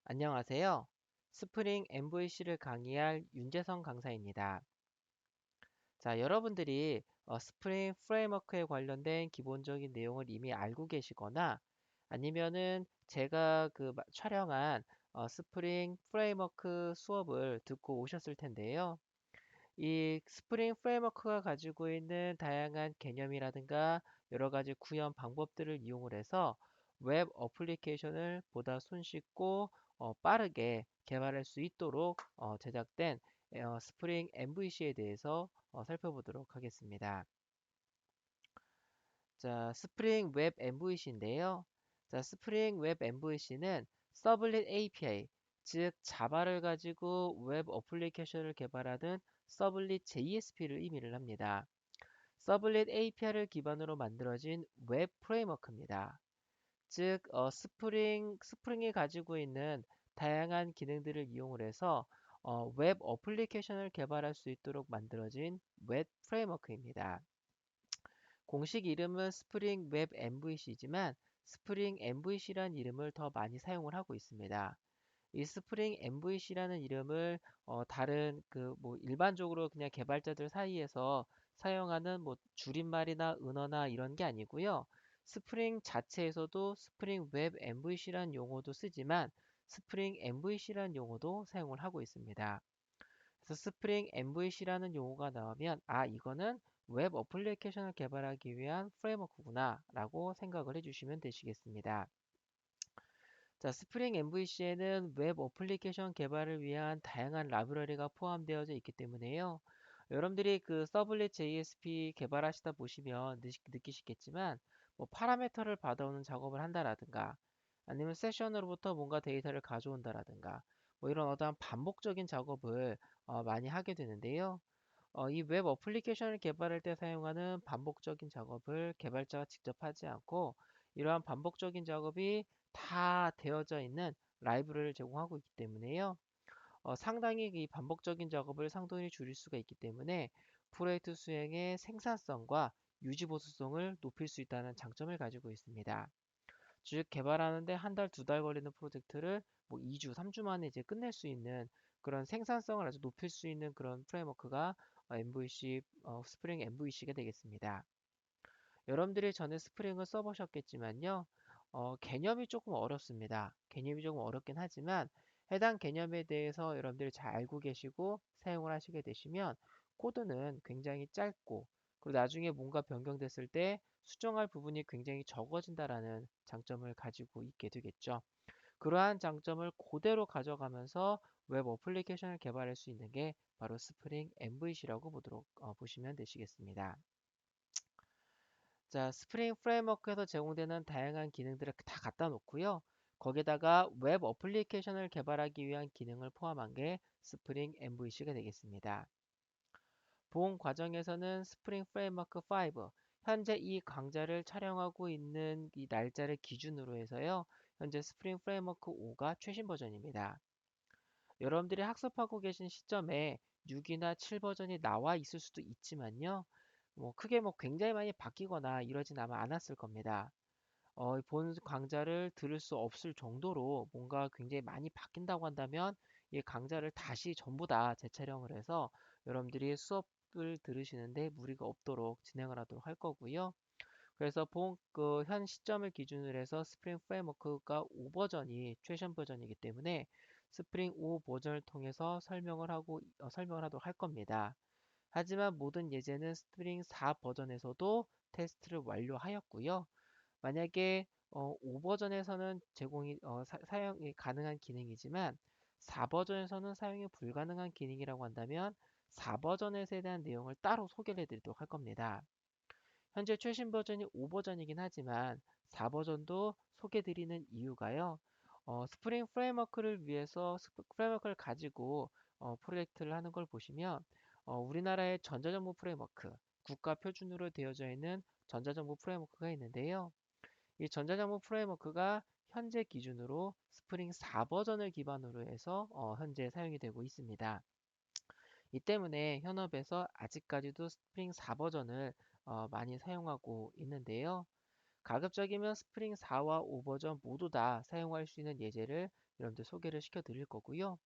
안녕하세요. 스프링 MVC를 강의할 윤재성 강사입니다. 자, 여러분들이 스프링 프레임워크에 관련된 기본적인 내용을 이미 알고 계시거나 아니면은 제가 촬영한 스프링 프레임워크 수업을 듣고 오셨을 텐데요. 이 스프링 프레임워크가 가지고 있는 다양한 개념이라든가 여러 가지 구현 방법들을 이용을 해서 웹 어플리케이션을 보다 손쉽고 빠르게 개발할 수 있도록 제작된 스프링 MVC에 대해서 살펴보도록 하겠습니다. 자, 스프링 웹 MVC인데요. 자, 스프링 웹 MVC는 서블릿 API, 즉 자바를 가지고 웹 어플리케이션을 개발하는 서블릿 JSP를 의미를 합니다. 서블릿 API를 기반으로 만들어진 웹 프레임워크입니다. 즉, 스프링이 가지고 있는 다양한 기능들을 이용을 해서 웹 어플리케이션을 개발할 수 있도록 만들어진 웹 프레임워크입니다. 공식 이름은 스프링 웹 MVC지만 스프링 MVC라는 이름을 더 많이 사용을 하고 있습니다. 이 스프링 MVC라는 이름을 다른 일반적으로 그냥 개발자들 사이에서 사용하는 줄임말이나 은어나 이런 게 아니고요. 스프링 자체에서도 스프링 웹 MVC라는 용어도 쓰지만 스프링 MVC라는 용어도 사용을 하고 있습니다. 그래서 스프링 MVC라는 용어가 나오면 이거는 웹 어플리케이션을 개발하기 위한 프레임워크구나 라고 생각을 해주시면 되시겠습니다. 자, 스프링 MVC에는 웹 어플리케이션 개발을 위한 다양한 라이브러리가 포함되어져 있기 때문에요. 여러분들이 그 서블릿 JSP 개발하시다 보시면 느끼시겠지만 파라미터를 받아오는 작업을 한다라든가 아니면 세션으로부터 뭔가 데이터를 가져온다라든가 이런 어떠한 반복적인 작업을 많이 하게 되는데요. 이 웹 어플리케이션을 개발할 때 사용하는 반복적인 작업을 개발자가 직접 하지 않고 이러한 반복적인 작업이 다 되어져 있는 라이브러리를 제공하고 있기 때문에요. 상당히 이 반복적인 작업을 상당히 줄일 수가 있기 때문에 프로젝트 수행의 생산성과 유지 보수성을 높일 수 있다는 장점을 가지고 있습니다. 즉 개발하는데 한 달, 두 달 걸리는 프로젝트를 2주, 3주 만에 이제 끝낼 수 있는 그런 생산성을 아주 높일 수 있는 그런 프레임워크가 스프링 MVC가 되겠습니다. 여러분들이 전에 스프링을 써보셨겠지만요. 개념이 조금 어렵습니다. 개념이 조금 어렵긴 하지만 해당 개념에 대해서 여러분들이 잘 알고 계시고 사용을 하시게 되시면 코드는 굉장히 짧고 그리고 나중에 뭔가 변경됐을 때 수정할 부분이 굉장히 적어진다라는 장점을 가지고 있게 되겠죠. 그러한 장점을 그대로 가져가면서 웹 어플리케이션을 개발할 수 있는 게 바로 스프링 MVC라고 보시면 되시겠습니다. 자, 스프링 프레임워크에서 제공되는 다양한 기능들을 다 갖다 놓고요. 거기다가 웹 어플리케이션을 개발하기 위한 기능을 포함한 게 스프링 MVC가 되겠습니다. 본 과정에서는 스프링 프레임워크 5, 현재 이 강좌를 촬영하고 있는 이 날짜를 기준으로 해서요. 현재 스프링 프레임워크 5가 최신 버전입니다. 여러분들이 학습하고 계신 시점에 6이나 7 버전이 나와 있을 수도 있지만요. 크게 굉장히 많이 바뀌거나 이러진 아마 않았을 겁니다. 본 강좌를 들을 수 없을 정도로 뭔가 굉장히 많이 바뀐다고 한다면 이 강좌를 다시 전부 다 재촬영을 해서 여러분들이 수업을 들으시는데 무리가 없도록 진행을 하도록 할 거고요. 그래서 본 현 시점을 기준으로 해서 스프링 프레임워크가 5 버전이 최신 버전이기 때문에 스프링 5 버전을 통해서 설명을 하도록 할 겁니다. 하지만 모든 예제는 스프링 4 버전에서도 테스트를 완료하였고요. 만약에 5 버전에서는 사용이 가능한 기능이지만 4 버전에서는 사용이 불가능한 기능이라고 한다면 4 버전에 대한 내용을 따로 소개를 해드리도록 할 겁니다. 현재 최신 버전이 5 버전이긴 하지만 4 버전도 소개드리는 이유가요. 스프링 프레임워크를 위해서 프레임워크를 가지고 프로젝트를 하는 걸 보시면 우리나라의 전자정부 프레임워크, 국가 표준으로 되어져 있는 전자정부 프레임워크가 있는데요. 이 전자정부 프레임워크가 현재 기준으로 스프링 4 버전을 기반으로 해서 현재 사용이 되고 있습니다. 이 때문에 현업에서 아직까지도 스프링 4 버전을 많이 사용하고 있는데요. 가급적이면 스프링 4와 5 버전 모두 다 사용할 수 있는 예제를 여러분들 소개를 시켜 드릴 거고요.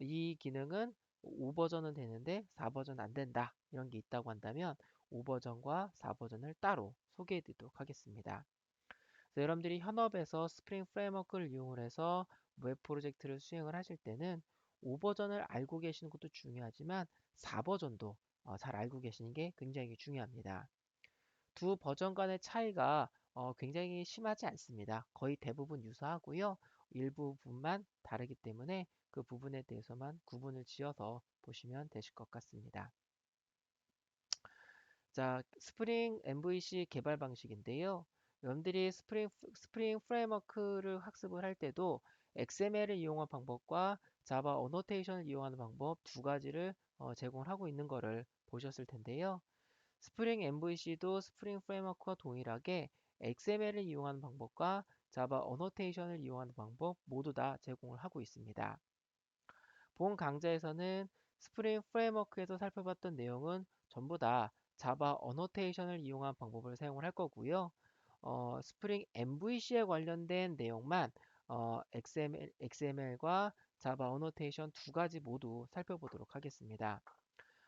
이 기능은 5 버전은 되는데 4 버전 안 된다. 이런 게 있다고 한다면 5 버전과 4 버전을 따로 소개해 드리도록 하겠습니다. 그래서 여러분들이 현업에서 스프링 프레임워크를 이용을 해서 웹 프로젝트를 수행을 하실 때는 5 버전을 알고 계시는 것도 중요하지만 4 버전도 잘 알고 계시는 게 굉장히 중요합니다. 두 버전 간의 차이가 굉장히 심하지 않습니다. 거의 대부분 유사하고요. 일부 부분만 다르기 때문에 그 부분에 대해서만 구분을 지어서 보시면 되실 것 같습니다. 자, 스프링 MVC 개발 방식인데요. 여러분들이 스프링 프레임워크를 학습을 할 때도 XML을 이용한 방법과 자바 어노테이션을 이용하는 방법 두 가지를 제공을 하고 있는 것을 보셨을 텐데요. 스프링 MVC도 스프링 프레임워크와 동일하게 XML을 이용하는 방법과 자바 어노테이션을 이용하는 방법 모두 다 제공을 하고 있습니다. 본 강좌에서는 스프링 프레임워크에서 살펴봤던 내용은 전부 다 자바 어노테이션을 이용한 방법을 사용을 할 거고요. 스프링 MVC에 관련된 내용만 XML과 자바 어노테이션 두 가지 모두 살펴보도록 하겠습니다.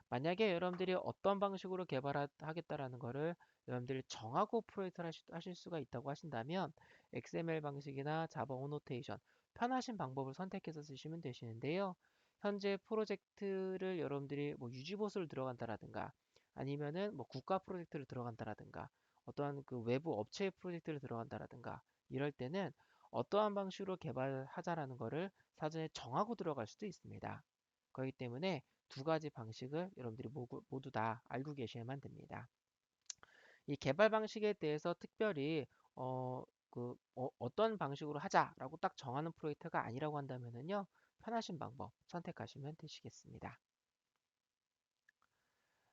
만약에 여러분들이 어떤 방식으로 개발하겠다라는 거를 여러분들이 정하고 프로젝트를 하실 수가 있다고 하신다면 XML 방식이나 자바 오노테이션 편하신 방법을 선택해서 쓰시면 되시는데요. 현재 프로젝트를 여러분들이 뭐 유지보수를 들어간다라든가 아니면은 뭐 국가 프로젝트를 들어간다라든가 어떠한 그 외부 업체 프로젝트를 들어간다라든가 이럴 때는 어떠한 방식으로 개발하자라는 거를 사전에 정하고 들어갈 수도 있습니다. 그렇기 때문에 두 가지 방식을 여러분들이 모두 다 알고 계셔야만 됩니다. 이 개발 방식에 대해서 특별히 어떤 방식으로 하자라고 딱 정하는 프로젝트가 아니라고 한다면요. 편하신 방법 선택하시면 되시겠습니다.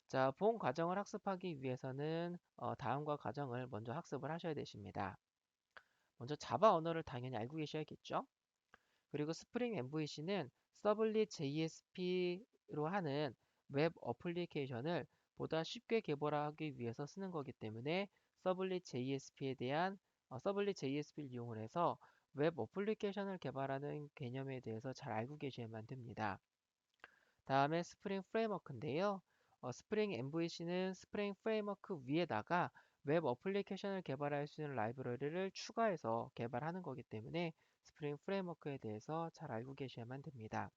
자, 본 과정을 학습하기 위해서는 다음과 과정을 먼저 학습을 하셔야 되십니다. 먼저 자바 언어를 당연히 알고 계셔야겠죠? 그리고 스프링 MVC는 서블릿 JSP로 하는 웹 어플리케이션을 보다 쉽게 개발하기 위해서 쓰는 거기 때문에 서블릿 JSP를 이용을 해서 웹 어플리케이션을 개발하는 개념에 대해서 잘 알고 계셔야만 됩니다. 다음에 스프링 프레임워크인데요. 스프링 MVC는 스프링 프레임워크 위에다가 웹 어플리케이션을 개발할 수 있는 라이브러리를 추가해서 개발하는 거기 때문에 스프링 프레임워크에 대해서 잘 알고 계셔야만 됩니다.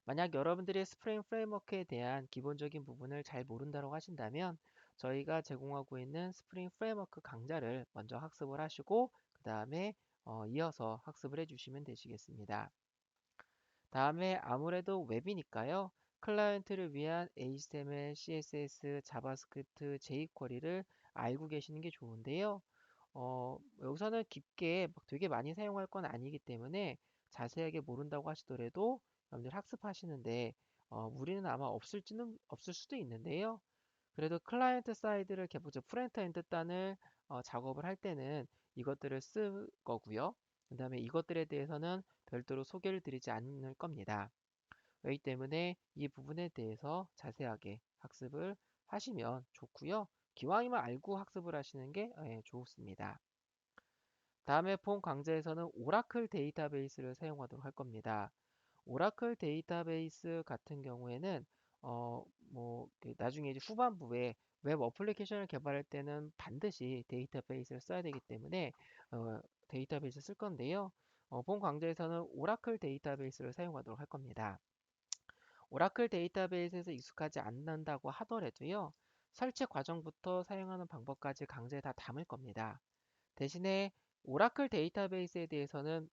만약 여러분들이 스프링 프레임워크에 대한 기본적인 부분을 잘 모른다고 하신다면 저희가 제공하고 있는 스프링 프레임워크 강좌를 먼저 학습을 하시고 그 다음에 이어서 학습을 해주시면 되시겠습니다. 다음에 아무래도 웹이니까요. 클라이언트를 위한 HTML, CSS, 자바스크립트, jQuery를 알고 계시는 게 좋은데요. 여기서는 깊게 막 되게 많이 사용할 건 아니기 때문에 자세하게 모른다고 하시더라도 여러분들 학습하시는데 무리는 아마 없을 수도 있는데요. 그래도 클라이언트 사이드를 개보죠. 프론트엔드 단을 작업을 할 때는 이것들을 쓸 거고요. 그 다음에 이것들에 대해서는 별도로 소개를 드리지 않을 겁니다. 그렇기 때문에 이 부분에 대해서 자세하게 학습을 하시면 좋고요. 기왕이면 알고 학습을 하시는 게 좋습니다. 다음에 본 강좌에서는 오라클 데이터베이스를 사용하도록 할 겁니다. 오라클 데이터베이스 같은 경우에는 나중에 이제 후반부에 웹 어플리케이션을 개발할 때는 반드시 데이터베이스를 써야 되기 때문에 데이터베이스 쓸 건데요. 본 강좌에서는 오라클 데이터베이스를 사용하도록 할 겁니다. 오라클 데이터베이스에서 익숙하지 않는다고 하더라도요. 설치 과정부터 사용하는 방법까지 강좌에 다 담을 겁니다. 대신에 오라클 데이터베이스에 대해서는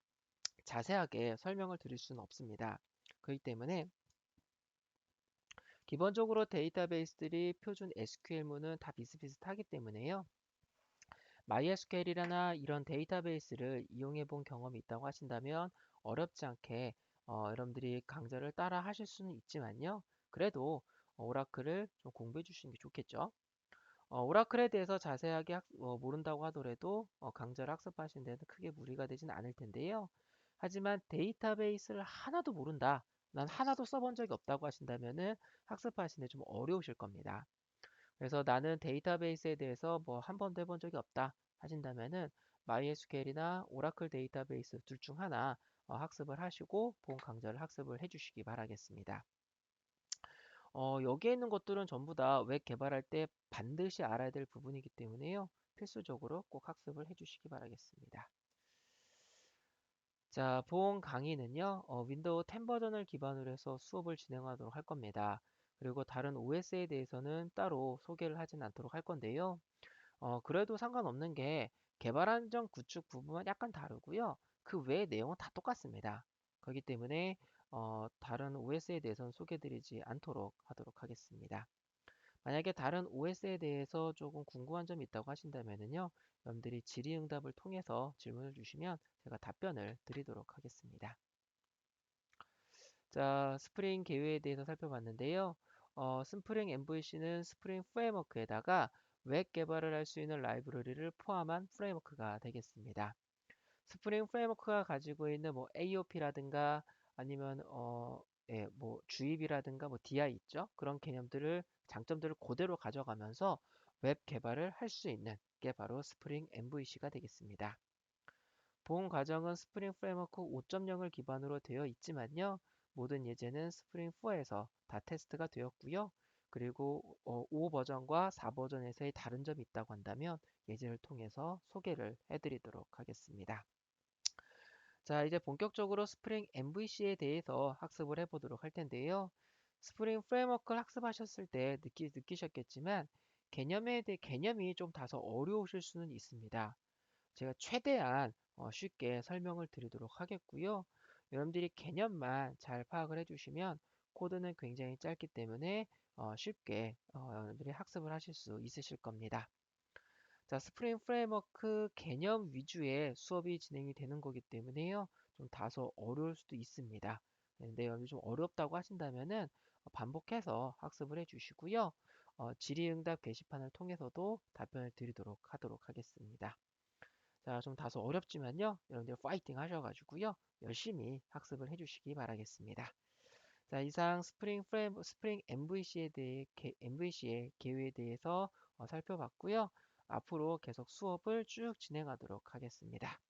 자세하게 설명을 드릴 수는 없습니다. 그렇기 때문에 기본적으로 데이터베이스들이 표준 SQL문은 다 비슷비슷하기 때문에요. MySQL이나 이런 데이터베이스를 이용해 본 경험이 있다고 하신다면 어렵지 않게 여러분들이 강좌를 따라 하실 수는 있지만요. 그래도 오라클을 좀 공부해 주시는 게 좋겠죠. 오라클에 대해서 자세하게 모른다고 하더라도 강좌를 학습하시는 데는 크게 무리가 되진 않을 텐데요. 하지만 데이터베이스를 하나도 모른다. 난 하나도 써본 적이 없다고 하신다면은 학습하시는 데 좀 어려우실 겁니다. 그래서 나는 데이터베이스에 대해서 뭐 한 번도 해본 적이 없다. 하신다면은 MySQL이나 오라클 데이터베이스 둘 중 하나 학습을 하시고 본 강좌를 학습을 해주시기 바라겠습니다. 여기에 있는 것들은 전부 다 웹 개발할 때 반드시 알아야 될 부분이기 때문에요. 필수적으로 꼭 학습을 해주시기 바라겠습니다. 자, 본 강의는요, 윈도우 10 버전을 기반으로 해서 수업을 진행하도록 할 겁니다. 그리고 다른 OS에 대해서는 따로 소개를 하진 않도록 할 건데요. 그래도 상관없는 게 개발 안정 구축 부분은 약간 다르고요. 그 외의 내용은 다 똑같습니다. 그렇기 때문에 다른 OS에 대해서는 소개드리지 않도록 하도록 하겠습니다. 만약에 다른 OS에 대해서 조금 궁금한 점이 있다고 하신다면요. 여러분들이 질의응답을 통해서 질문을 주시면 제가 답변을 드리도록 하겠습니다. 자, 스프링 개요에 대해서 살펴봤는데요. 스프링 MVC는 스프링 프레임워크에다가 웹 개발을 할 수 있는 라이브러리를 포함한 프레임워크가 되겠습니다. 스프링 프레임워크가 가지고 있는 뭐 AOP라든가 아니면 뭐 주입이라든가 뭐 DI 있죠? 그런 개념들을 장점들을 그대로 가져가면서 웹 개발을 할 수 있는 게 바로 스프링 MVC가 되겠습니다. 본 과정은 스프링 프레임워크 5.0을 기반으로 되어 있지만요. 모든 예제는 스프링 4에서 다 테스트가 되었고요. 그리고 5 버전과 4 버전에서의 다른 점이 있다고 한다면 예제를 통해서 소개를 해드리도록 하겠습니다. 자, 이제 본격적으로 스프링 MVC에 대해서 학습을 해보도록 할 텐데요. 스프링 프레임워크를 학습하셨을 때 느끼셨겠지만 개념이 좀 다소 어려우실 수는 있습니다. 제가 최대한 쉽게 설명을 드리도록 하겠고요. 여러분들이 개념만 잘 파악을 해주시면 코드는 굉장히 짧기 때문에 쉽게 여러분들이 학습을 하실 수 있으실 겁니다. 자, 스프링 프레임워크 개념 위주의 수업이 진행이 되는 거기 때문에요. 좀 다소 어려울 수도 있습니다. 근데 여기 좀 어렵다고 하신다면은 반복해서 학습을 해주시고요. 질의응답 게시판을 통해서도 답변을 드리도록 하도록 하겠습니다. 자, 좀 다소 어렵지만요. 여러분들 파이팅 하셔가지고요. 열심히 학습을 해주시기 바라겠습니다. 자, 이상 스프링 MVC의 개요에 대해서 살펴봤고요. 앞으로 계속 수업을 쭉 진행하도록 하겠습니다.